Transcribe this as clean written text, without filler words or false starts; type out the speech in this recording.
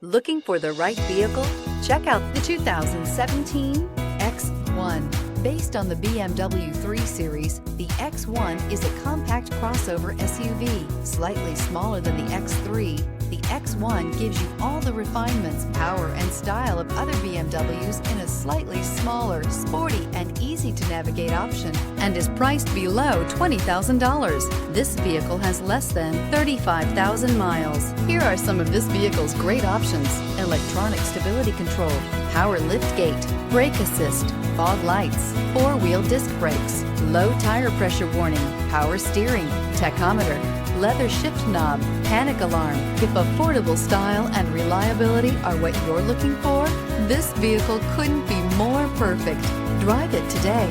Looking for the right vehicle? Check out the 2017 X1. Based on the BMW 3 Series, the X1 is a compact crossover SUV, slightly smaller than the X3. The X1 gives you all the refinements, power, and style of other BMWs in a slightly smaller, sporty, and easy-to-navigate option, and is priced below $20,000. This vehicle has less than 35,000 miles. Here are some of this vehicle's great options: electronic stability control, power liftgate, brake assist, fog lights, four-wheel disc brakes, low tire pressure warning, power steering, tachometer, leather shift knob, panic alarm. If affordable style and reliability are what you're looking for, this vehicle couldn't be more perfect. Drive it today.